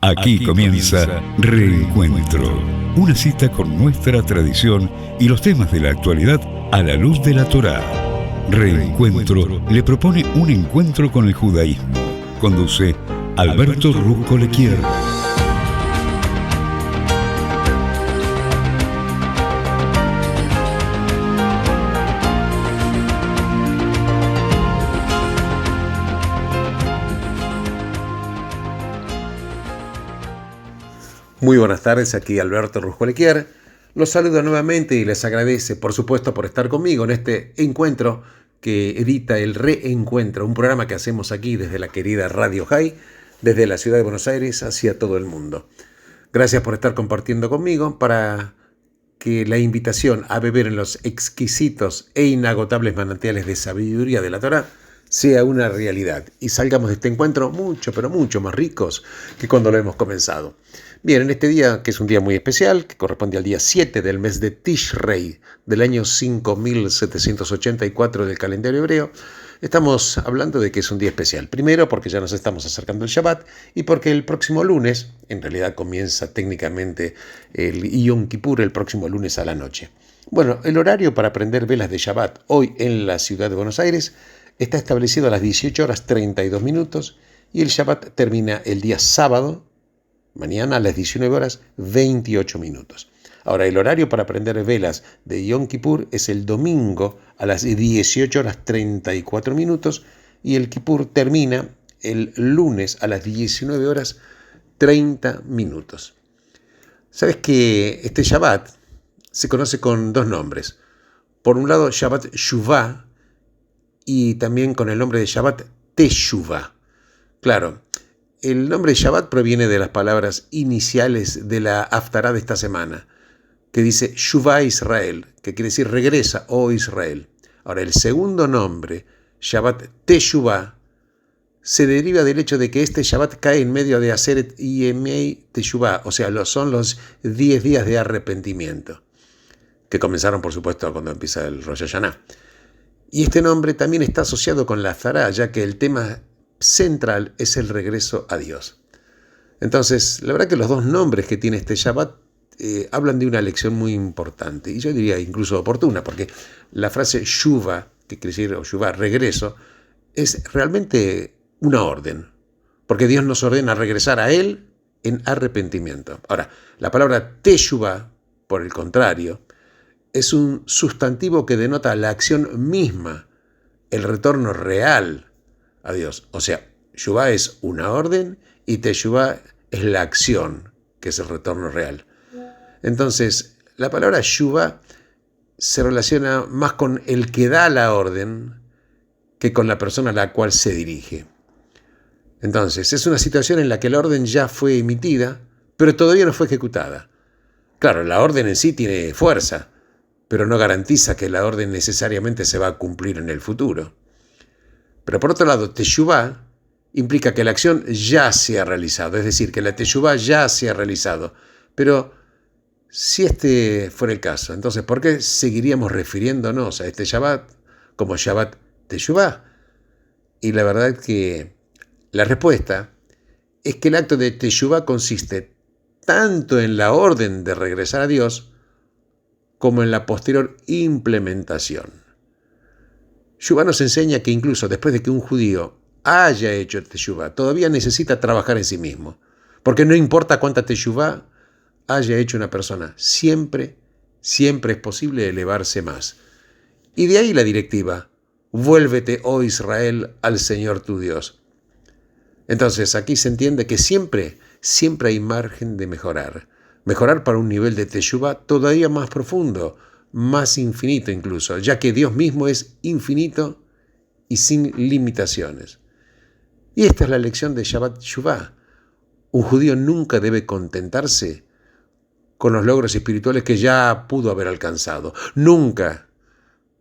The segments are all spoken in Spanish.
Aquí comienza Reencuentro, una cita con nuestra tradición y los temas de la actualidad a la luz de la Torá. Reencuentro le propone un encuentro con el judaísmo. Conduce Alberto Rusco Lequier. Muy buenas tardes, aquí Alberto Rusco Lequier. Los saludo nuevamente y les agradece, por supuesto, por estar conmigo en este encuentro que edita el Reencuentro, un programa que hacemos aquí desde la querida Radio High, desde la ciudad de Buenos Aires hacia todo el mundo. Gracias por estar compartiendo conmigo para que la invitación a beber en los exquisitos e inagotables manantiales de sabiduría de la Torá sea una realidad y salgamos de este encuentro mucho, pero mucho más ricos que cuando lo hemos comenzado. Bien, en este día, que es un día muy especial, que corresponde al día 7 del mes de Tishrei, del año 5784 del calendario hebreo, estamos hablando de que es un día especial. Primero, porque ya nos estamos acercando al Shabbat y porque el próximo lunes, en realidad comienza técnicamente el Yom Kippur el próximo lunes a la noche. Bueno, el horario para prender velas de Shabbat hoy en la ciudad de Buenos Aires está establecido a las 18 horas 32 minutos y el Shabbat termina el día sábado, mañana a las 19 horas 28 minutos. Ahora, el horario para prender velas de Yom Kippur es el domingo a las 18 horas 34 minutos y el Kippur termina el lunes a las 19 horas 30 minutos. ¿Sabes que este Shabbat se conoce con dos nombres? Por un lado, Shabbat Shuvah y también con el nombre de Shabbat Teshuvah. Claro, el nombre de Shabbat proviene de las palabras iniciales de la Haftará de esta semana, que dice Shuvah Israel, que quiere decir regresa, oh Israel. Ahora, el segundo nombre, Shabbat Teshuvah, se deriva del hecho de que este Shabbat cae en medio de Aseret Yemei Teshuvah, o sea, son los 10 días de arrepentimiento, que comenzaron, por supuesto, cuando empieza el Rosh Hashanah. Y este nombre también está asociado con la Haftará, ya que el tema central es el regreso a Dios. Entonces, la verdad que los dos nombres que tiene este Shabbat hablan de una lección muy importante, y yo diría incluso oportuna, porque la frase Shuvah, que quiere decir, o Shuvah, regreso, es realmente una orden, porque Dios nos ordena regresar a Él en arrepentimiento. Ahora, la palabra Teshuvah, por el contrario, es un sustantivo que denota la acción misma, el retorno real a Dios. O sea, Shuvah es una orden y Teshuvah es la acción, que es el retorno real. Entonces, la palabra Shuvah se relaciona más con el que da la orden que con la persona a la cual se dirige. Entonces, es una situación en la que la orden ya fue emitida, pero todavía no fue ejecutada. Claro, la orden en sí tiene fuerza, pero no garantiza que la orden necesariamente se va a cumplir en el futuro. Pero por otro lado, Teshuvah implica que la acción ya se ha realizado, es decir, que la Teshuvah ya se ha realizado. Pero si este fuera el caso, entonces, ¿por qué seguiríamos refiriéndonos a este Shabbat como Shabbat Teshuvah? Y la verdad es que la respuesta es que el acto de Teshuvah consiste tanto en la orden de regresar a Dios como en la posterior implementación. Shuvah nos enseña que incluso después de que un judío haya hecho Teshuvah, todavía necesita trabajar en sí mismo, porque no importa cuánta Teshuvah haya hecho una persona, siempre es posible elevarse más. Y de ahí la directiva, vuélvete, oh Israel, al Señor tu Dios. Entonces aquí se entiende que siempre hay margen de mejorar para un nivel de Teshuvah todavía más profundo, más infinito incluso, ya que Dios mismo es infinito y sin limitaciones. Y esta es la lección de Shabbat Shuvah. Un judío nunca debe contentarse con los logros espirituales que ya pudo haber alcanzado. Nunca,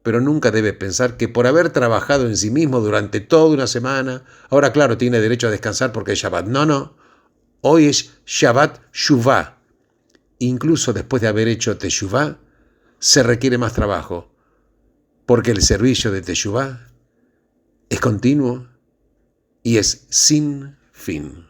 pero nunca debe pensar que por haber trabajado en sí mismo durante toda una semana, ahora claro, tiene derecho a descansar porque es Shabbat. No. Hoy es Shabbat Shuvah. Incluso después de haber hecho Teshuvah, se requiere más trabajo, porque el servicio de Teshuvah es continuo y es sin fin.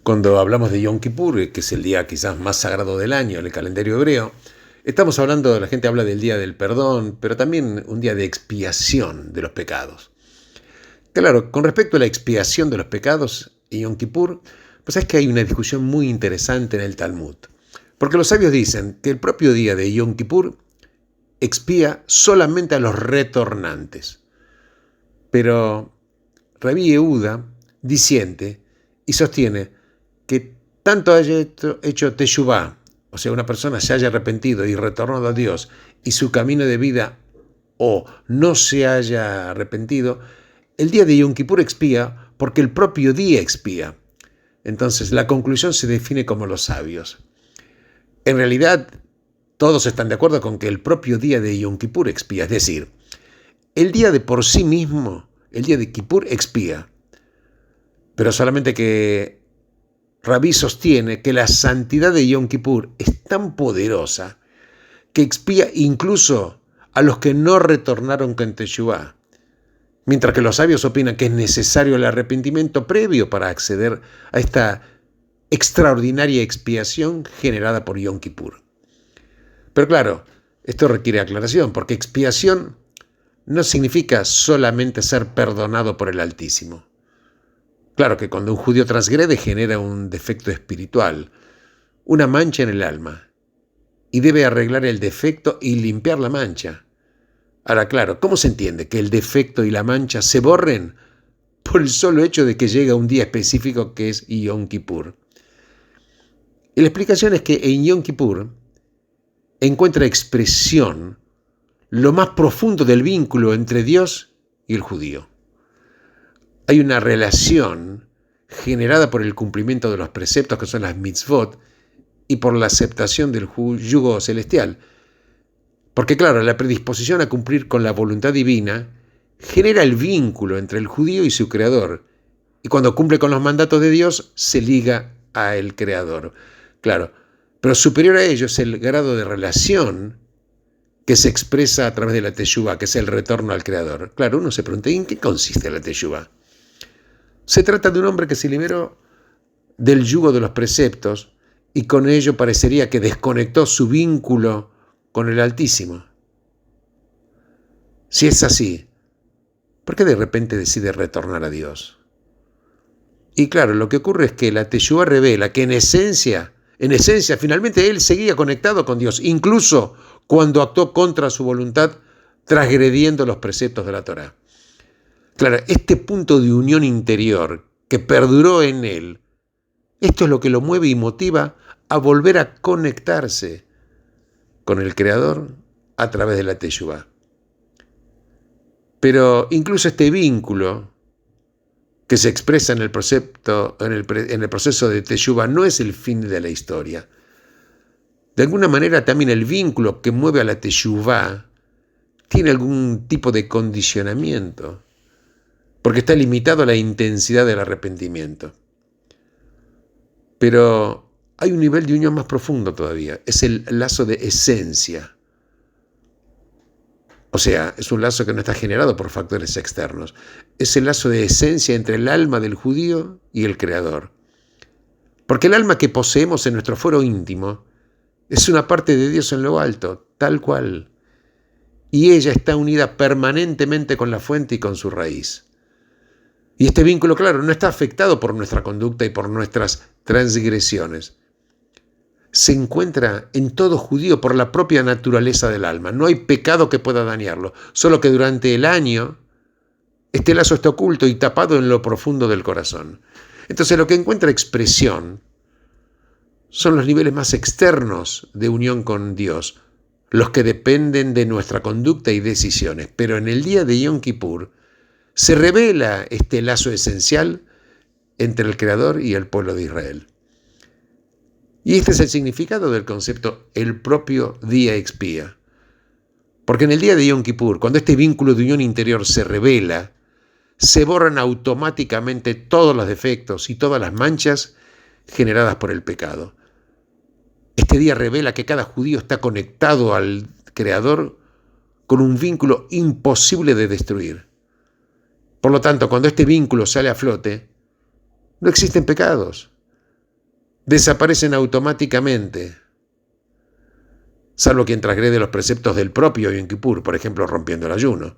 Cuando hablamos de Yom Kippur, que es el día quizás más sagrado del año en el calendario hebreo, estamos hablando, la gente habla del día del perdón, pero también un día de expiación de los pecados. Claro, con respecto a la expiación de los pecados en Yom Kippur, pues es que hay una discusión muy interesante en el Talmud. Porque los sabios dicen que el propio día de Yom Kippur expía solamente a los retornantes. Pero Rabbi Yehuda disiente y sostiene que tanto haya hecho teshuvá, o sea, una persona se haya arrepentido y retornado a Dios, y su camino de vida o no se haya arrepentido, el día de Yom Kippur expía porque el propio día expía. Entonces, la conclusión se define como los sabios. En realidad, todos están de acuerdo con que el propio día de Yom Kippur expía, es decir, el día de por sí mismo, el día de Kippur expía, pero solamente que Rabí sostiene que la santidad de Yom Kippur es tan poderosa que expía incluso a los que no retornaron con teshuvá, mientras que los sabios opinan que es necesario el arrepentimiento previo para acceder a esta extraordinaria expiación generada por Yom Kippur. Pero claro, esto requiere aclaración, porque expiación no significa solamente ser perdonado por el Altísimo. Claro que cuando un judío transgrede genera un defecto espiritual, una mancha en el alma, y debe arreglar el defecto y limpiar la mancha. Ahora, claro, ¿cómo se entiende que el defecto y la mancha se borren por el solo hecho de que llega un día específico que es Yom Kippur? Y la explicación es que en Yom Kippur encuentra expresión lo más profundo del vínculo entre Dios y el judío. Hay una relación generada por el cumplimiento de los preceptos que son las mitzvot y por la aceptación del yugo celestial. Porque claro, la predisposición a cumplir con la voluntad divina genera el vínculo entre el judío y su creador. Y cuando cumple con los mandatos de Dios, se liga a el creador. Claro, pero superior a ello es el grado de relación que se expresa a través de la teshuvá, que es el retorno al creador. Claro, uno se pregunta, ¿en qué consiste la teshuvá? Se trata de un hombre que se liberó del yugo de los preceptos y con ello parecería que desconectó su vínculo con el Altísimo. Si es así, ¿por qué de repente decide retornar a Dios? Y claro, lo que ocurre es que la Teshuvá revela que en esencia, finalmente él seguía conectado con Dios, incluso cuando actuó contra su voluntad, transgrediendo los preceptos de la Torá. Claro, este punto de unión interior que perduró en él, esto es lo que lo mueve y motiva a volver a conectarse con el Creador a través de la Teshuvá. Pero incluso este vínculo que se expresa en el proceso de Teshuvá no es el fin de la historia. De alguna manera también el vínculo que mueve a la Teshuvá tiene algún tipo de condicionamiento, porque está limitado a la intensidad del arrepentimiento. Pero hay un nivel de unión más profundo todavía, es el lazo de esencia. O sea, es un lazo que no está generado por factores externos. Es el lazo de esencia entre el alma del judío y el Creador. Porque el alma que poseemos en nuestro fuero íntimo es una parte de Dios en lo alto, tal cual. Y ella está unida permanentemente con la fuente y con su raíz. Y este vínculo, claro, no está afectado por nuestra conducta y por nuestras transgresiones. Se encuentra en todo judío por la propia naturaleza del alma. No hay pecado que pueda dañarlo, solo que durante el año este lazo está oculto y tapado en lo profundo del corazón. Entonces lo que encuentra expresión son los niveles más externos de unión con Dios, los que dependen de nuestra conducta y decisiones. Pero en el día de Yom Kippur se revela este lazo esencial entre el Creador y el pueblo de Israel. Y este es el significado del concepto el propio día expía. Porque en el día de Yom Kippur, cuando este vínculo de unión interior se revela, se borran automáticamente todos los defectos y todas las manchas generadas por el pecado. Este día revela que cada judío está conectado al Creador con un vínculo imposible de destruir. Por lo tanto, cuando este vínculo sale a flote, no existen pecados. Desaparecen automáticamente, salvo quien transgrede los preceptos del propio Yom Kippur, por ejemplo, rompiendo el ayuno.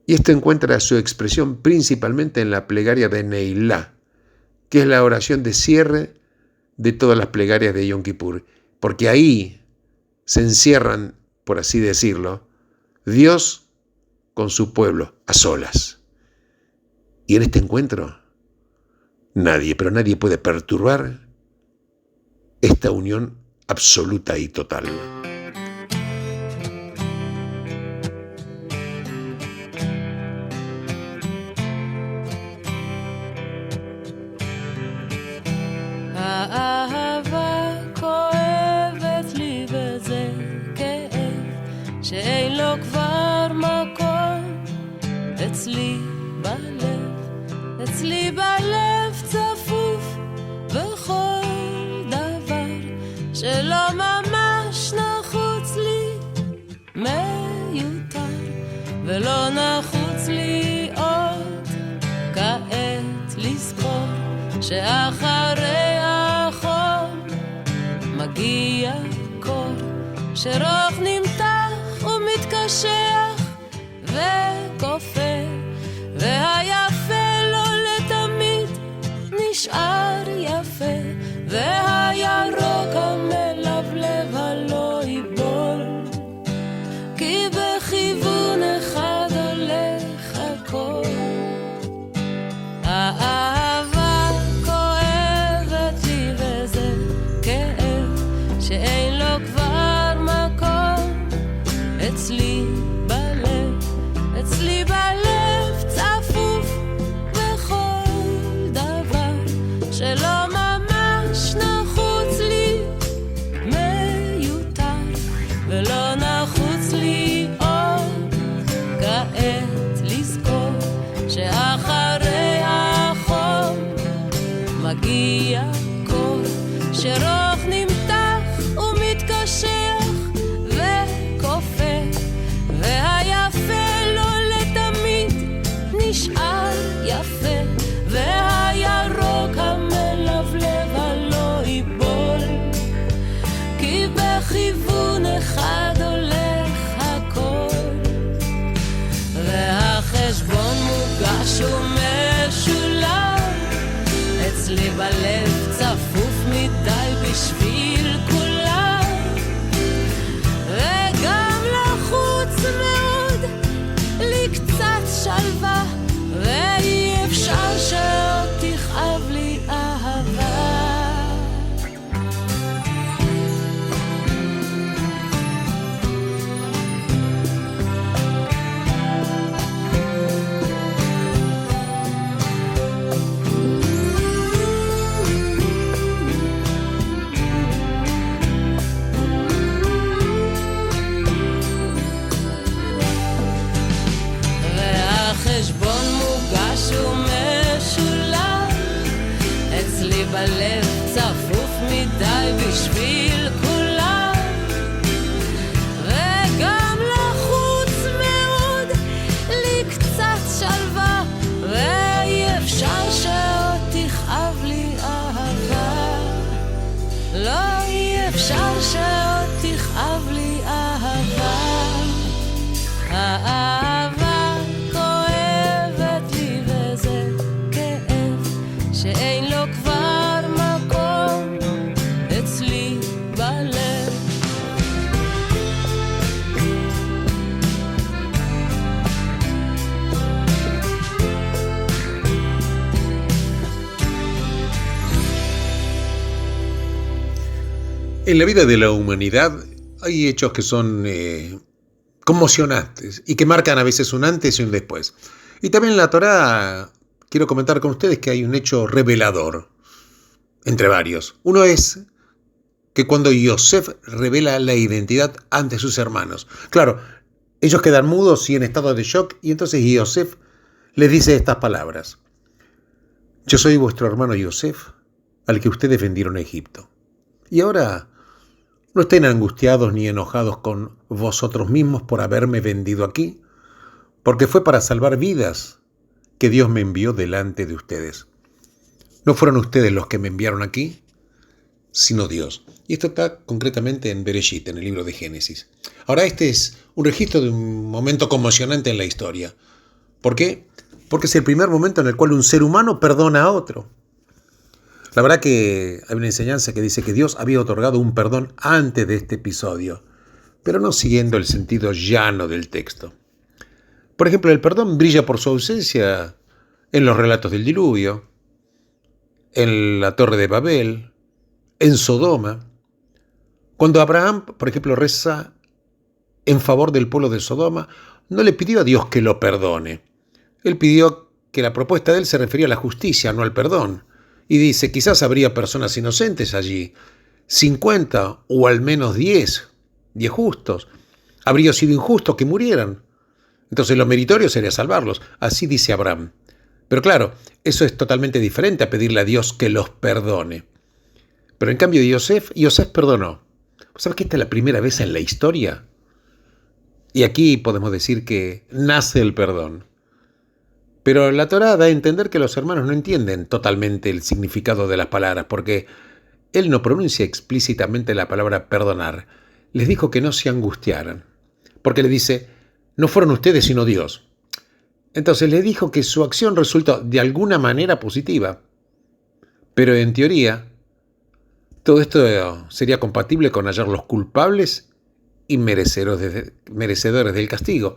Y esto encuentra su expresión principalmente en la plegaria de Neilá, que es la oración de cierre de todas las plegarias de Yom Kippur, porque ahí se encierran, por así decirlo, Dios con su pueblo, a solas. Y en este encuentro, nadie, pero nadie puede perturbar esta unión absoluta y total. האהבה כואבת לי וזה כאב שאין לו כבר מקום אצלי בלב צפוף בכל דבר שלא ממש נחוץ לי מיותר ולא נחוץ לי עוד כעת לזכור שאחרי החום מגיע קור שרוך נמתח ומתקשח וכופה והיפה לא לתמיד נשאר יפה והירוק המלבלב הלא ייבול כי בכיוון אחד הולך הכל האהבה כואבת לי וזה כאב שאין לו כבר מקום אצלי בלב צפוף בכל דבר שלא ממש נחוץ לי מיותר ולא נחוץ לי עוד כעת לזכור שאחרי החום מגיע קור שרוך נמתח ומתקשח וכופה והיפה לא לתמיד נשאר יפה והירוק המלבלב הלא ייבול כי בכיוון אחד בלב צפוף מדי בשביל כולם, וגם לחוץ מאוד לי קצת שלווה, ואי אפשר שעוד תכאב לי אהבה. חשבון מוגש ומשולב, אצלי בלב צפוף מדי בשביל כולם, וגם לחוץ מאוד לי קצת שלווה, ואי אפשר שעוד תכאב לי אהבה. לא, אי אפשר שעוד תכאב לי אהבה. האהבה שאין לו כבר מקום אצלי בלב. En la vida de la humanidad hay hechos que son conmocionantes y que marcan a veces un antes y un después. Y también en la Torá quiero comentar con ustedes que hay un hecho revelador, entre varios. Uno es que cuando Yosef revela la identidad ante sus hermanos. Claro, ellos quedan mudos y en estado de shock, y entonces Yosef les dice estas palabras: yo soy vuestro hermano Yosef, al que ustedes vendieron a Egipto. Y ahora no estén angustiados ni enojados con vosotros mismos por haberme vendido aquí, porque fue para salvar vidas que Dios me envió delante de ustedes. No fueron ustedes los que me enviaron aquí, sino Dios. Y esto está concretamente en Bereshit, en el libro de Génesis. Ahora, este es un registro de un momento conmocionante en la historia. ¿Por qué? Porque es el primer momento en el cual un ser humano perdona a otro. La verdad que hay una enseñanza que dice que Dios había otorgado un perdón antes de este episodio, pero no siguiendo el sentido llano del texto. Por ejemplo, el perdón brilla por su ausencia en los relatos del diluvio, en la Torre de Babel, en Sodoma. Cuando Abraham, por ejemplo, reza en favor del pueblo de Sodoma, no le pidió a Dios que lo perdone. Él pidió que la propuesta de él se refería a la justicia, no al perdón. Y dice, quizás habría personas inocentes allí, 50 o al menos 10 justos. Habría sido injusto que murieran. Entonces lo meritorio sería salvarlos. Así dice Abraham. Pero claro, eso es totalmente diferente a pedirle a Dios que los perdone. Pero en cambio Yosef perdonó. ¿Sabes que esta es la primera vez en la historia? Y aquí podemos decir que nace el perdón. Pero la Torá da a entender que los hermanos no entienden totalmente el significado de las palabras, porque él no pronuncia explícitamente la palabra perdonar. Les dijo que no se angustiaran, porque le dice, no fueron ustedes sino Dios. Entonces le dijo que su acción resultó de alguna manera positiva, pero en teoría todo esto sería compatible con hallarlos culpables y merecedores del castigo.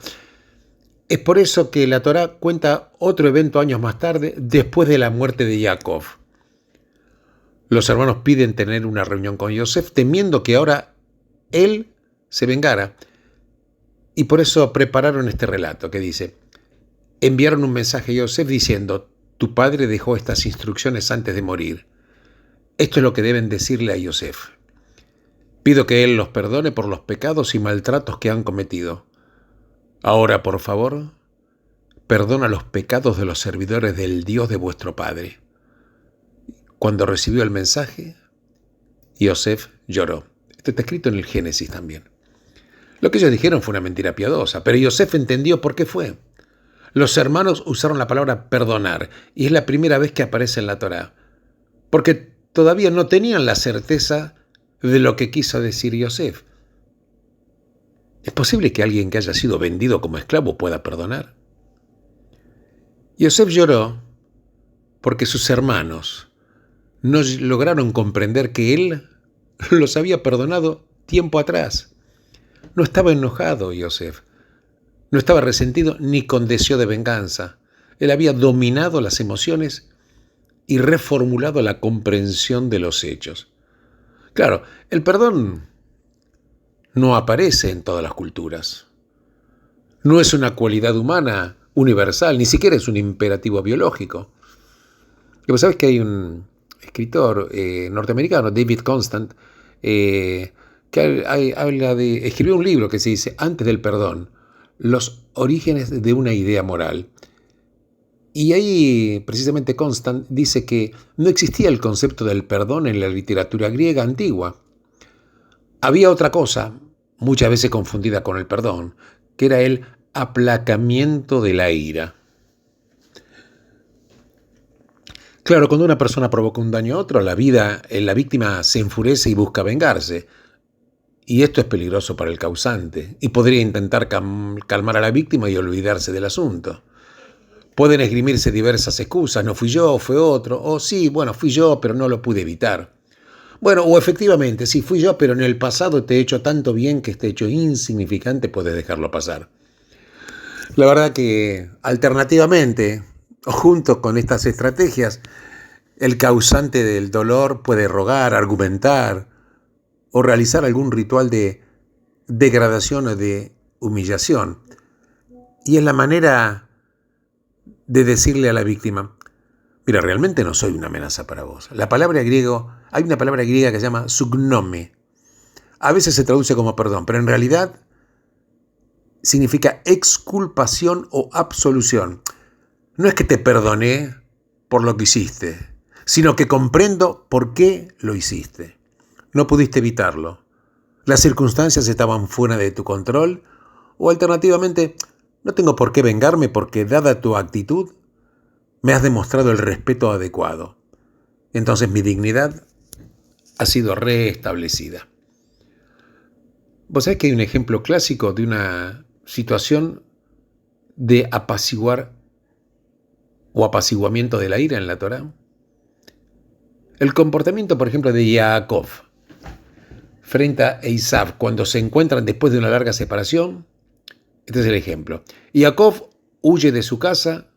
Es por eso que la Torá cuenta otro evento años más tarde, después de la muerte de Jacob. Los hermanos piden tener una reunión con Yosef, temiendo que ahora él se vengara. Y por eso prepararon este relato que dice, enviaron un mensaje a Yosef diciendo, tu padre dejó estas instrucciones antes de morir. Esto es lo que deben decirle a Yosef. Pido que él los perdone por los pecados y maltratos que han cometido. Ahora, por favor, perdona los pecados de los servidores del Dios de vuestro padre. Cuando recibió el mensaje, Yosef lloró. Esto está escrito en el Génesis también. Lo que ellos dijeron fue una mentira piadosa, pero Yosef entendió por qué fue. Los hermanos usaron la palabra perdonar, y es la primera vez que aparece en la Torá, porque todavía no tenían la certeza de lo que quiso decir Yosef. ¿Es posible que alguien que haya sido vendido como esclavo pueda perdonar? Yosef lloró porque sus hermanos no lograron comprender que él los había perdonado tiempo atrás. No estaba enojado Yosef, no estaba resentido ni con deseo de venganza. Él había dominado las emociones y reformulado la comprensión de los hechos. Claro, el perdón no aparece en todas las culturas. No es una cualidad humana universal, ni siquiera es un imperativo biológico. Y vos sabés que hay un escritor norteamericano, David Constant, que escribió un libro que se dice Antes del perdón, los orígenes de una idea moral. Y ahí precisamente Constant dice que no existía el concepto del perdón en la literatura griega antigua. Había otra cosa, muchas veces confundida con el perdón, que era el aplacamiento de la ira. Claro, cuando una persona provoca un daño a otro, la víctima se enfurece y busca vengarse. Y esto es peligroso para el causante y podría intentar calmar a la víctima y olvidarse del asunto. Pueden esgrimirse diversas excusas, no fui yo, fue otro, o sí, bueno, fui yo, pero no lo pude evitar. Bueno, o efectivamente, sí, fui yo, pero en el pasado te he hecho tanto bien que este hecho insignificante puedes dejarlo pasar. La verdad que, alternativamente, o junto con estas estrategias, el causante del dolor puede rogar, argumentar o realizar algún ritual de degradación o de humillación. Y es la manera de decirle a la víctima, mira, realmente no soy una amenaza para vos. Hay una palabra griega que se llama sugnome. A veces se traduce como perdón, pero en realidad significa exculpación o absolución. No es que te perdoné por lo que hiciste, sino que comprendo por qué lo hiciste. No pudiste evitarlo. Las circunstancias estaban fuera de tu control, o alternativamente, no tengo por qué vengarme porque, dada tu actitud, me has demostrado el respeto adecuado. Entonces mi dignidad ha sido restablecida. Vos sabés que hay un ejemplo clásico de una situación de apaciguar o apaciguamiento de la ira en la Torá. El comportamiento, por ejemplo, de Jacob frente a Esav cuando se encuentran después de una larga separación. Este es el ejemplo. Jacob huye de su casa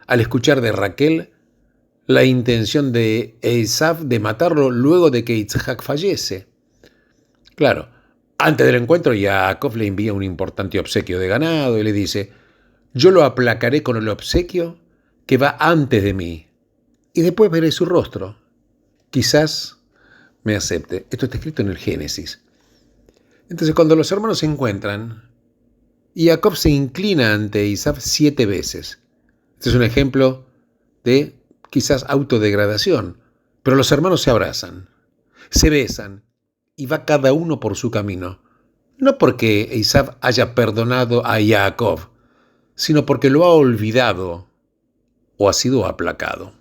al escuchar de Raquel la intención de Esav de matarlo luego de que Isaac fallece. Claro, antes del encuentro Jacob le envía un importante obsequio de ganado y le dice, yo lo aplacaré con el obsequio que va antes de mí y después veré su rostro. Quizás me acepte. Esto está escrito en el Génesis. Entonces cuando los hermanos se encuentran, Jacob se inclina ante Esav 7 veces. Este es un ejemplo de quizás autodegradación, pero los hermanos se abrazan, se besan y va cada uno por su camino. No porque Esav haya perdonado a Jacob, sino porque lo ha olvidado o ha sido aplacado.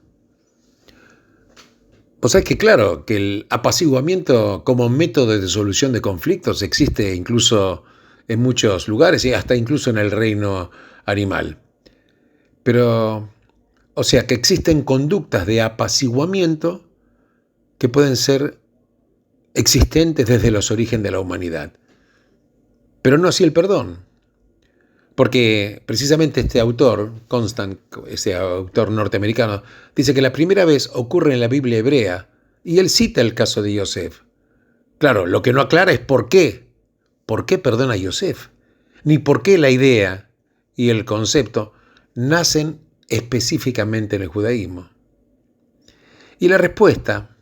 Pues es que claro, que el apaciguamiento como método de solución de conflictos existe incluso en muchos lugares y hasta incluso en el reino animal. Pero, o sea, que existen conductas de apaciguamiento que pueden ser existentes desde los orígenes de la humanidad. Pero no así el perdón. Porque precisamente este autor, Constant, ese autor norteamericano, dice que la primera vez ocurre en la Biblia hebrea y él cita el caso de Yosef. Claro, lo que no aclara es por qué. ¿Por qué perdona a Yosef? Ni por qué la idea y el concepto nacen específicamente en el judaísmo. Y la respuesta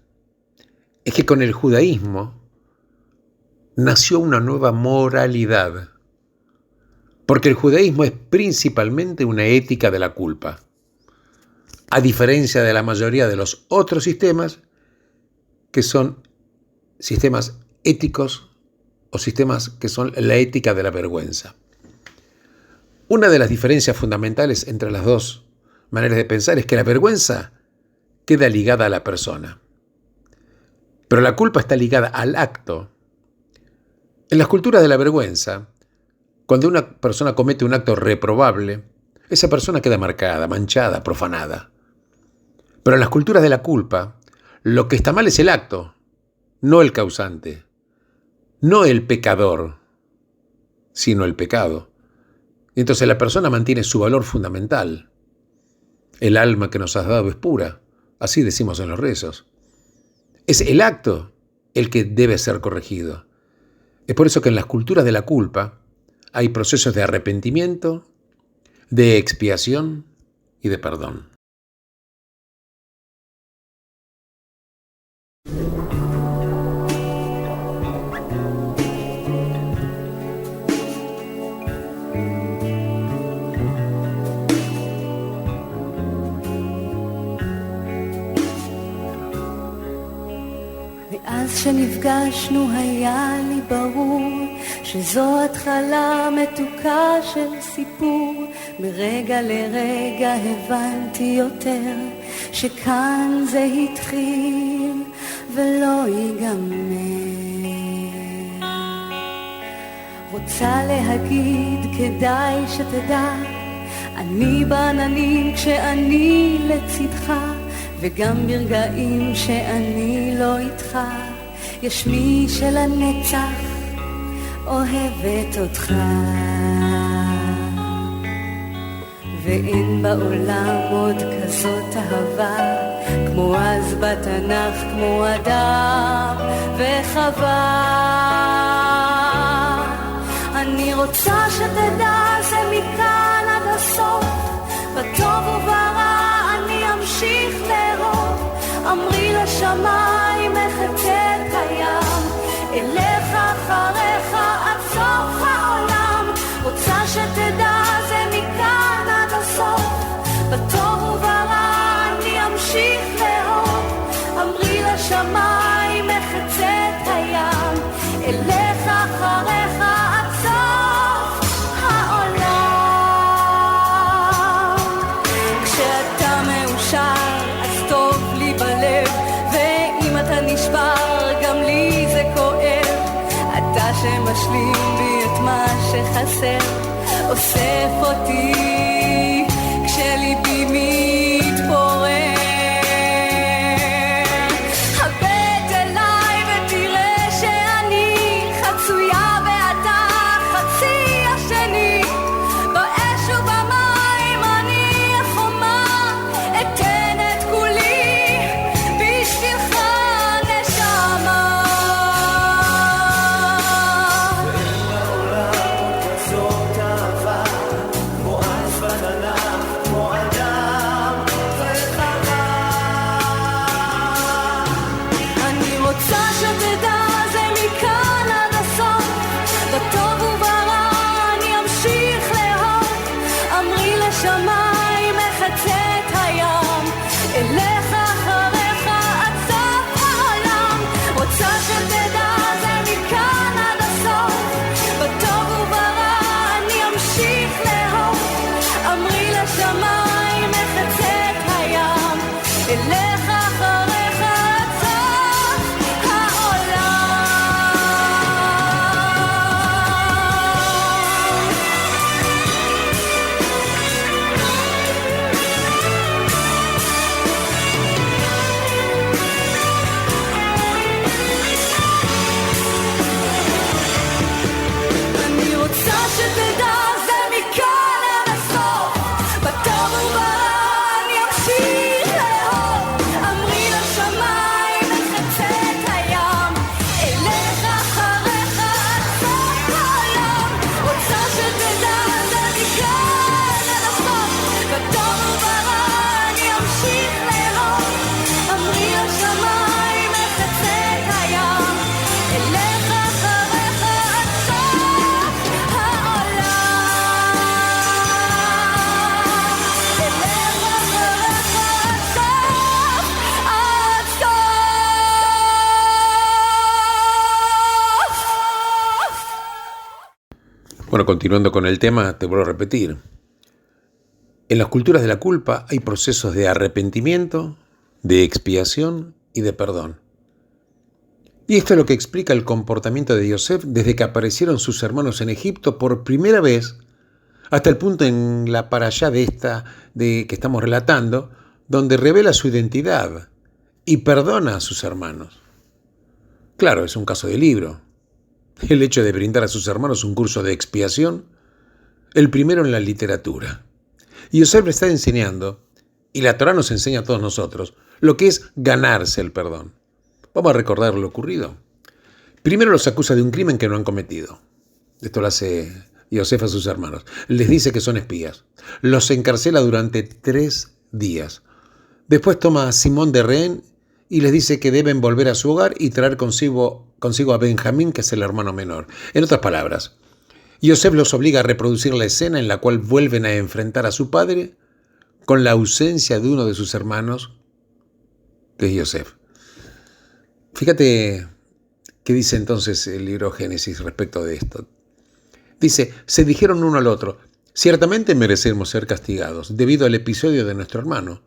es que con el judaísmo nació una nueva moralidad. Porque el judaísmo es principalmente una ética de la culpa. A diferencia de la mayoría de los otros sistemas, que son sistemas éticos o sistemas que son la ética de la vergüenza. Una de las diferencias fundamentales entre las dos maneras de pensar es que la vergüenza queda ligada a la persona, pero la culpa está ligada al acto. En las culturas de la vergüenza, cuando una persona comete un acto reprobable, esa persona queda marcada, manchada, profanada. Pero en las culturas de la culpa, Lo que está mal es el acto, no el causante, no el pecador, sino el pecado. Y entonces la persona mantiene su valor fundamental. El alma que nos has dado es pura, así decimos en los rezos. Es el acto el que debe ser corregido. Es por eso que en las culturas de la culpa hay procesos de arrepentimiento, de expiación y de perdón. מאז שנפגשנו היה לי ברור שזו התחלה מתוקה של סיפור. מרגע לרגע הבנתי יותר שכאן זה התחיל ולא ייגמר. רוצה להגיד כדאי שתדע, אני בעננים כשאני לצדך, וגם ברגעים שאני לא איתך, יש מי שלנצח אוהבת אותך. ואין בעולם עוד כזאת אהבה, כמו אז בתנ"ך, כמו אדם וחווה. אני רוצה שתדע זה מכאן עד הסוף, בטוב וברע אני אמשיך לאהוב. אמרי לשמיים מחצה את הים, אלך אחריך עד סוף העולם. רוצה שתדע זה מכאן עד הסוף, בטוב וברע אני אמשיך לאהוב. אמרי לשמיים מחצה את הים, אלך אחריך עד סוף העולם. כשאתה מאושר אז טוב לי בלב, ואם אתה נשבר גם לי זה כואב. אתה שמשלים בי את מה שחסר, אוסף אותי כשליבי מתפורר. הבט אליי ותראה שאני חצויה ואתה חצי השני. באש ובמים אני החומה, אתן את כולי בשבילך נשמה. אני רוצה שתדע זה מכאן עד הסוף, בטוב וברע אני אמשיך לאהוב. אמרי לשמיים מחצה את הים, אלך אחריך עד סוף העולם. רוצה שתדע זה מכאן עד הסוף, בטוב וברע אני אמשיך לאהוב. אמרי לשמיים מחצה את הים, אלך אחריך עד סוף אני רוצה שתדע זה מכאן עד הסוף, בטוב וברע אני אמשיך לאהוב. אמרי לשמיים מחצה את הים, אלך אחריך עד סוף העולם. רוצה שתדע זה מכאן עד הסוף, בטוב וברע אני אמשיך לאהוב. אמרי לשמיים מחצה את הים, אלך אחריך עד סוף העולם. אלך אחריך עד סוף. Bueno, continuando con el tema, te vuelvo a repetir. En las culturas de la culpa hay procesos de arrepentimiento, de expiación y de perdón. Y esto es lo que explica el comportamiento de Yosef desde que aparecieron sus hermanos en Egipto por primera vez, hasta el punto en la parashá de que estamos relatando, donde revela su identidad. y perdona a sus hermanos. Claro, es un caso de libro. El hecho de brindar a sus hermanos un curso de expiación, el primero en la literatura. Y Yosef le está enseñando, y la Torá nos enseña a todos nosotros, lo que es ganarse el perdón. Vamos a recordar lo ocurrido. Primero los acusa de un crimen que no han cometido. Esto lo hace Yosef a sus hermanos. Les dice que son espías. Los encarcela durante 3 días. Después toma a Simón de rehén y les dice que deben volver a su hogar y traer consigo a Benjamín, que es el hermano menor. En otras palabras, Yosef los obliga a reproducir la escena en la cual vuelven a enfrentar a su padre con la ausencia de uno de sus hermanos, que es Yosef. Fíjate qué dice entonces el libro Génesis respecto de esto. Dice, se dijeron uno al otro, ciertamente merecemos ser castigados debido al episodio de nuestro hermano.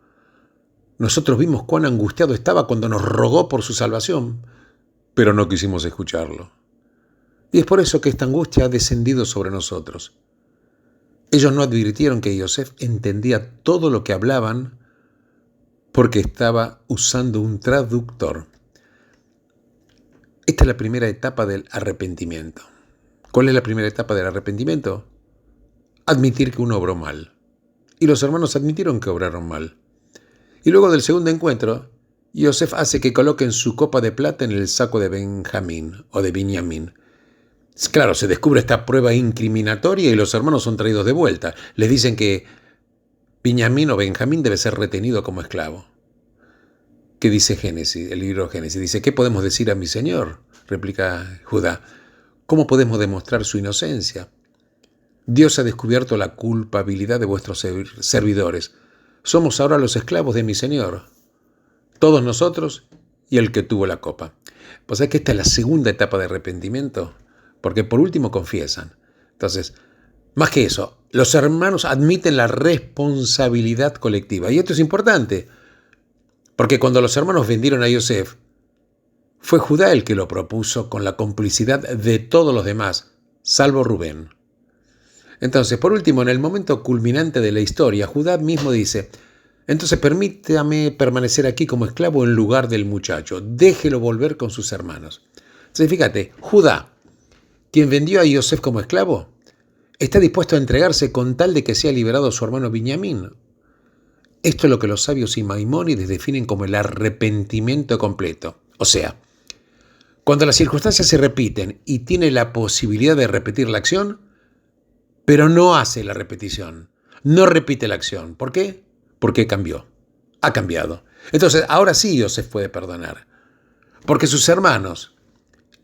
Nosotros vimos cuán angustiado estaba cuando nos rogó por su salvación, pero no quisimos escucharlo. Y es por eso que esta angustia ha descendido sobre nosotros. Ellos no advirtieron que Yosef entendía todo lo que hablaban porque estaba usando un traductor. Esta es la primera etapa del arrepentimiento. ¿Cuál es la primera etapa del arrepentimiento? Admitir que uno obró mal. Y los hermanos admitieron que obraron mal. Y luego del segundo encuentro, Yosef hace que coloquen su copa de plata en el saco de Benjamín o de Binyamin. Claro, se descubre esta prueba incriminatoria y los hermanos son traídos de vuelta. Les dicen que Binyamin o Benjamín debe ser retenido como esclavo. ¿Qué dice Génesis, el libro Génesis? Dice, ¿qué podemos decir a mi señor? Replica Judá. ¿Cómo podemos demostrar su inocencia? Dios ha descubierto la culpabilidad de vuestros servidores. Somos ahora los esclavos de mi señor. Todos nosotros y el que tuvo la copa. Pues es que esta es la segunda etapa de arrepentimiento, porque por último confiesan. Entonces, más que eso, los hermanos admiten la responsabilidad colectiva. Y esto es importante, porque cuando los hermanos vendieron a Yosef, fue Judá el que lo propuso con la complicidad de todos los demás, salvo Rubén. Entonces, por último, en el momento culminante de la historia, Judá mismo dice, entonces permítame permanecer aquí como esclavo en lugar del muchacho, déjelo volver con sus hermanos. Entonces, fíjate, Judá, quien vendió a Yosef como esclavo, está dispuesto a entregarse con tal de que sea liberado su hermano Binyamin. Esto es lo que los sabios y Maimónides definen como el arrepentimiento completo. O sea, cuando las circunstancias se repiten y tiene la posibilidad de repetir la acción, pero no hace la repetición, no repite la acción. ¿Por qué? Porque cambió, ha cambiado. Entonces, ahora sí Yosef puede perdonar, porque sus hermanos,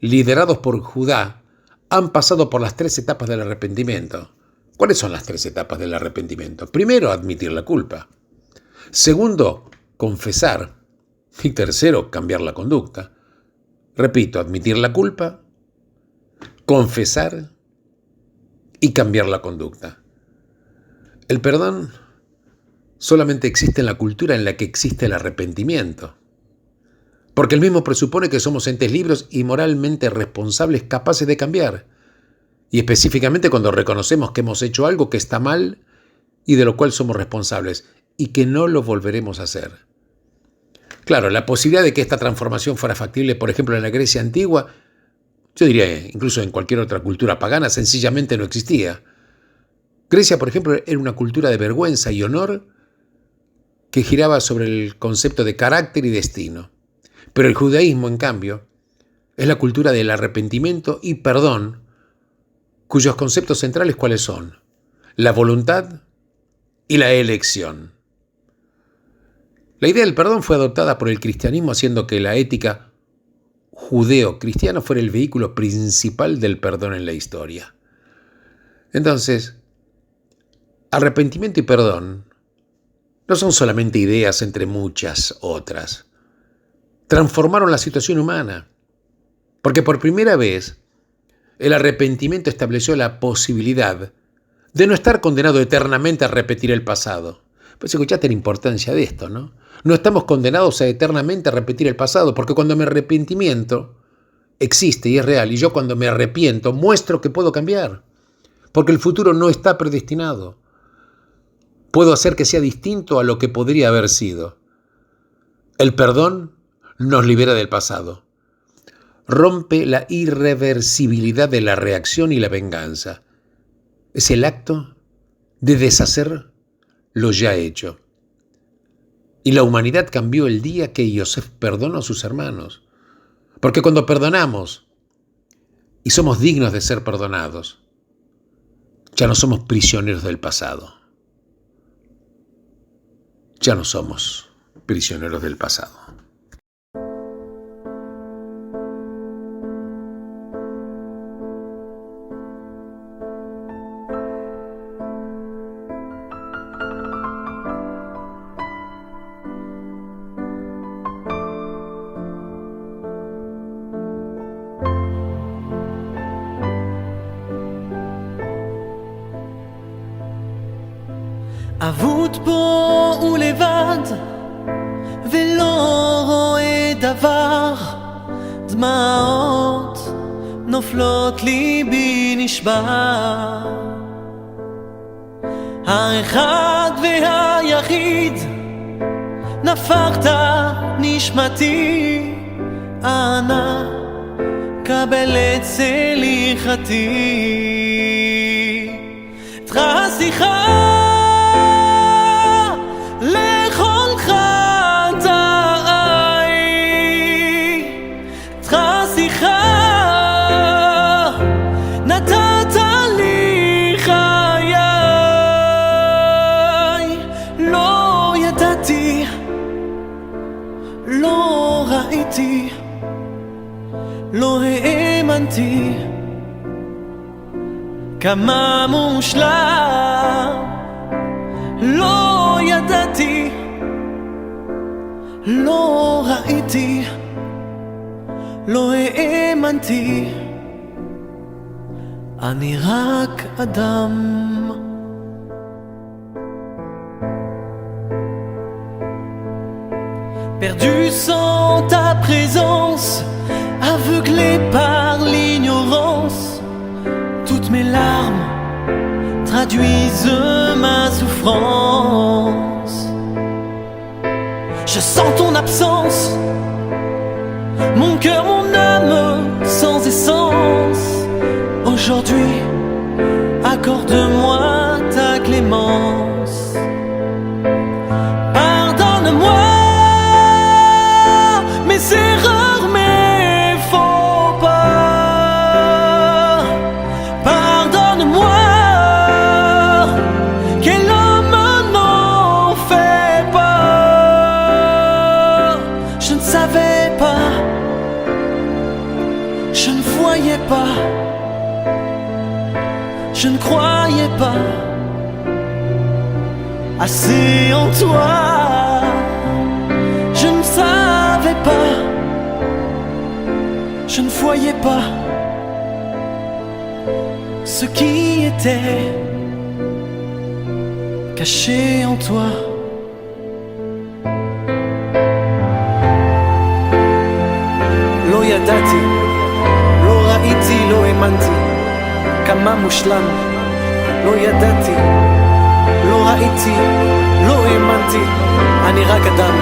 liderados por Judá, han pasado por las 3 etapas del arrepentimiento. ¿Cuáles son las 3 etapas del arrepentimiento? Primero, admitir la culpa. Segundo, confesar. Y tercero, cambiar la conducta. Repito, admitir la culpa, confesar y cambiar la conducta. El perdón solamente existe en la cultura en la que existe el arrepentimiento, porque el mismo presupone que somos entes libres y moralmente responsables capaces de cambiar, y específicamente cuando reconocemos que hemos hecho algo que está mal y de lo cual somos responsables y que no lo volveremos a hacer. Claro, la posibilidad de que esta transformación fuera factible, por ejemplo, en la Grecia antigua, yo diría incluso en cualquier otra cultura pagana, sencillamente no existía. Grecia, por ejemplo, era una cultura de vergüenza y honor que giraba sobre el concepto de carácter y destino. Pero el judaísmo, en cambio, es la cultura del arrepentimiento y perdón, cuyos conceptos centrales ¿cuáles son? La voluntad y la elección. La idea del perdón fue adoptada por el cristianismo, haciendo que la ética judeo-cristiana fuera el vehículo principal del perdón en la historia. Entonces, arrepentimiento y perdón no son solamente ideas entre muchas otras. Transformaron la situación humana, porque por primera vez el arrepentimiento estableció la posibilidad de no estar condenado eternamente a repetir el pasado. Pues escuchaste la importancia de esto, ¿no? No estamos condenados a eternamente a repetir el pasado, porque cuando mi arrepentimiento existe y es real, y yo cuando me arrepiento muestro que puedo cambiar, porque el futuro no está predestinado. Puedo hacer que sea distinto a lo que podría haber sido. El perdón nos libera del pasado. Rompe la irreversibilidad de la reacción y la venganza. Es el acto de deshacer lo ya hecho. Y la humanidad cambió el día que Yosef perdonó a sus hermanos. Porque cuando perdonamos y somos dignos de ser perdonados, ya no somos prisioneros del pasado. Ya no somos prisioneros del pasado. אבוד פה ולבד ולא רואה דבר, דמעות נופלות ליבי נשבר. האחד והיחיד נפחת נשמתי, אנא קבל את סליחתי. תראה סליחה לכל חטאי, תראה סליחה נתת לי חיי. לא ידעתי, לא ראיתי, לא האמנתי כמה מושלם. לא ידעתי, לא ראיתי, לא האמנתי, אני רק אדם. Perdu sans ta présence, aveuglé par l'ignorance, toutes mes larmes traduisent ma souffrance. Je sens ton absence, mon cœur, mon âme sans essence. Aujourd'hui, accorde-moi ta clémence. Pardonne-moi mes erreurs, mes faux pas. Pardonne-moi, quel homme n'en fait pas. Je ne savais pas, je ne voyais pas, je ne croyais pas assez en toi. Je ne savais pas, je ne voyais pas ce qui était caché en toi. לא ידעתי, לא ראיתי, לא האמנתי כמה מושלם. לא ידעתי, לא ראיתי, לא האמנתי, אני רק אדם.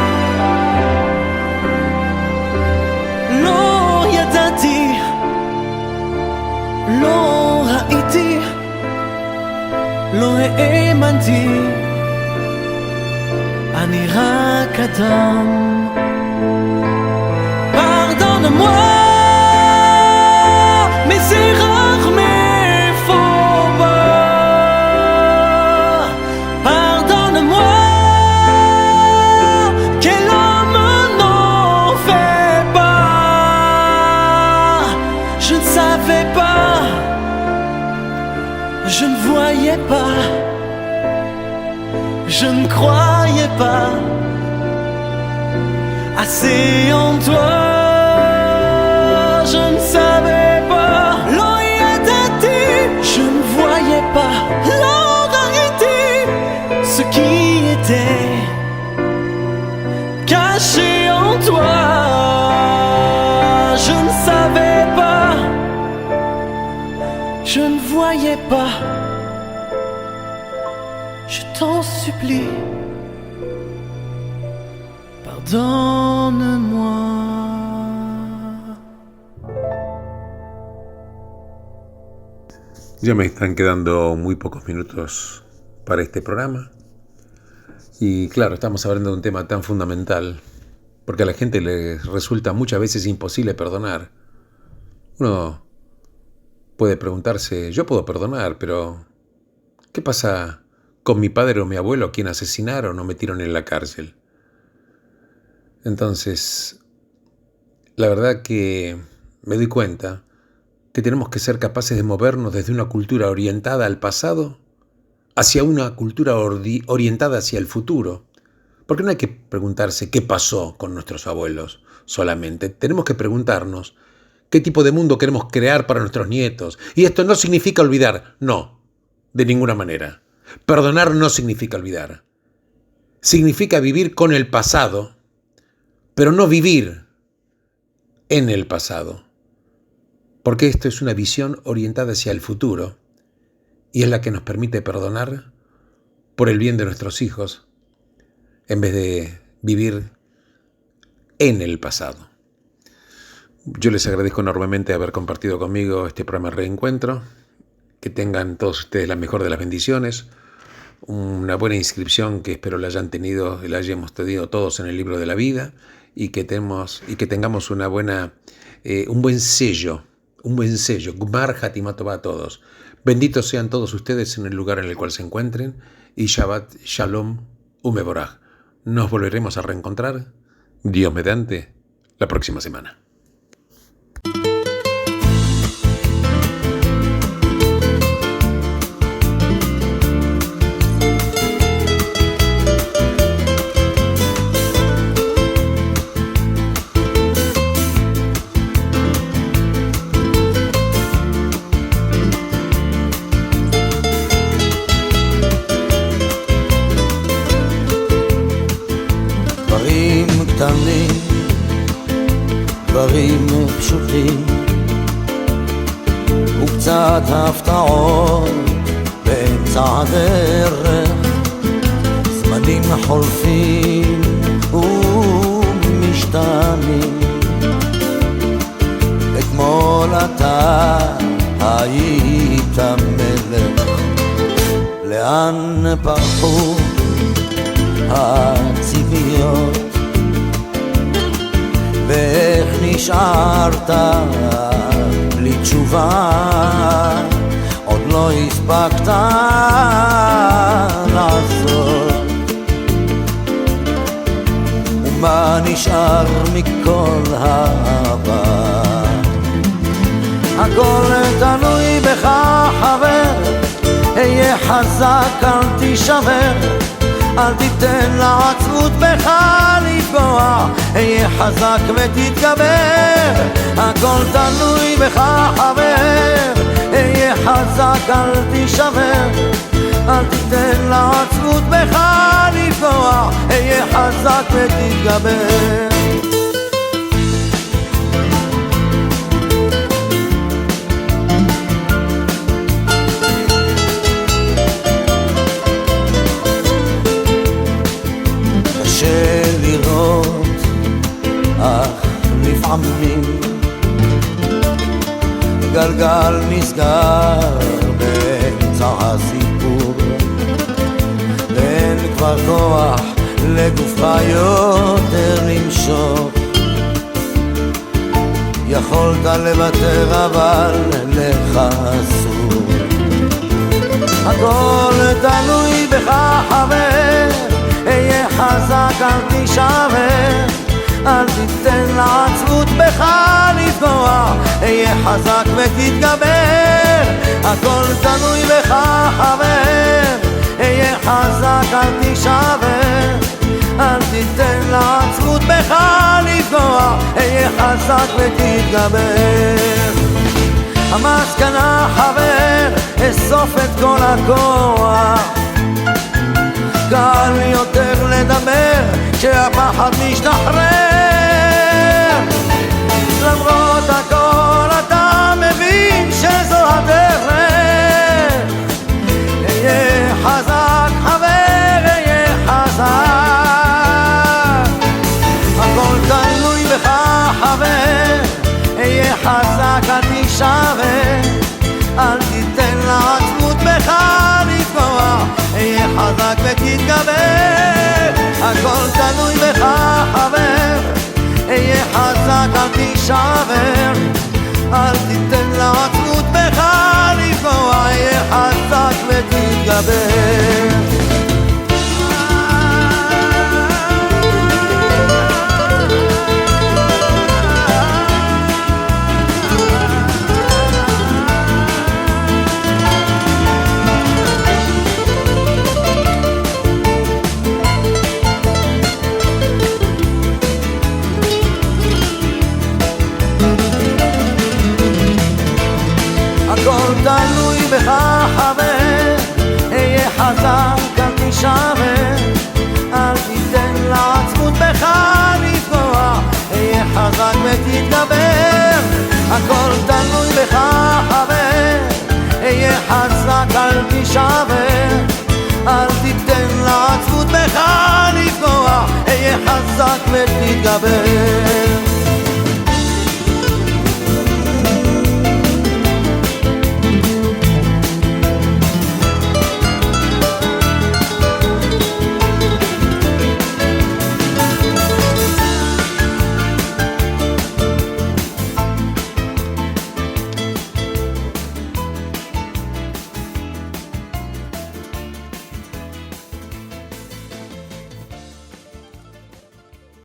לא ידעתי, לא ראיתי, לא האמנתי, אני רק אדם. Pardonne-moi mes erreurs, mes faux pas. Pardonne-moi, quel homme n'en fait pas. Je ne savais pas, je ne voyais pas, je ne croyais pas assez en toi. Je ne savais pas, lo yadati, je ne voyais pas, lo raiti, ce qui était caché en toi. Je ne savais pas, je ne voyais pas. Je t'en supplie, Pardonne-moi. Ya me están quedando muy pocos minutos para este programa. Y claro, estamos hablando de un tema tan fundamental, porque a la gente le resulta muchas veces imposible perdonar. Uno puede preguntarse, yo puedo perdonar, pero ¿qué pasa con mi padre o mi abuelo a quien asesinaron o metieron en la cárcel? Entonces, la verdad que me doy cuenta que tenemos que ser capaces de movernos desde una cultura orientada al pasado hacia una cultura orientada hacia el futuro. Porque no hay que preguntarse qué pasó con nuestros abuelos solamente. Tenemos que preguntarnos qué tipo de mundo queremos crear para nuestros nietos. Y esto no significa olvidar, no, de ninguna manera. Perdonar no significa olvidar. Significa vivir con el pasado, pero no vivir en el pasado. Porque esto es una visión orientada hacia el futuro y es la que nos permite perdonar por el bien de nuestros hijos en vez de vivir en el pasado. Yo les agradezco enormemente haber compartido conmigo este programa Reencuentro. Que tengan todos ustedes la mejor de las bendiciones, una buena inscripción que espero la hayan tenido y la hayamos tenido todos en el libro de la vida y que tengamos una buena, un buen sello, Gmar Hatima Tova a todos. Benditos sean todos ustedes en el lugar en el cual se encuentren y Shabbat Shalom Umeboraj. Nos volveremos a reencontrar, Dios mediante, la próxima semana. קטנים, דברים פשוטים וקצת הפתעות באמצע הדרך, זמנים חולפים ומשתנים. אתמול אתה היית מלך, לאן פרחו הציפיות ואיך נשארת בלי תשובה, עוד לא הספקת לעשות. ומה נשאר מכל העבר? הכל תלוי בך חבר, היה חזק אל תישבר, אל תיתן לעצמות בך לפגוע, היה חזק ותתגבר. הכל תלוי בך חבר, היה חזק אל תישבר, אל תיתן לעצמות בך לפגוע, היה חזק ותתגבר. לראות, אך לפעמים גלגל נסגר באמצע הסיפור, ואין כבר כוח לגופך יותר למשוך. יכולת לוותר אבל לך אסור. הכל תלוי בך חבר, היה חזק אל תישבר, אל תיתן לעצמות בך לפגוע, היה חזק ותתגבר. הכל תלוי בך חבר, היה חזק אל תישבר, אל תיתן לעצמות בך לפגוע, היה חזק ותתגבר. המסקנה חבר, אסוף את כל הכוח, קל יותר לדבר כשהפחד משתחרר. למרות הכל אתה מבין שזו הדרך, היה חזק חבר, היה חזק. תישבר, אל תיתן לעצמות בך לפגוע, היה חזק ותתגבר. הכל תלוי בך חבר, היה חזק אל תישבר, אל תיתן לעצמות בך לפגוע, היה חזק ותתגבר. הכל תלוי בך חבר, היה חזק אל תישבר, אל תיתן לעצמות בך לפגוע, היה חזק ותתגבר.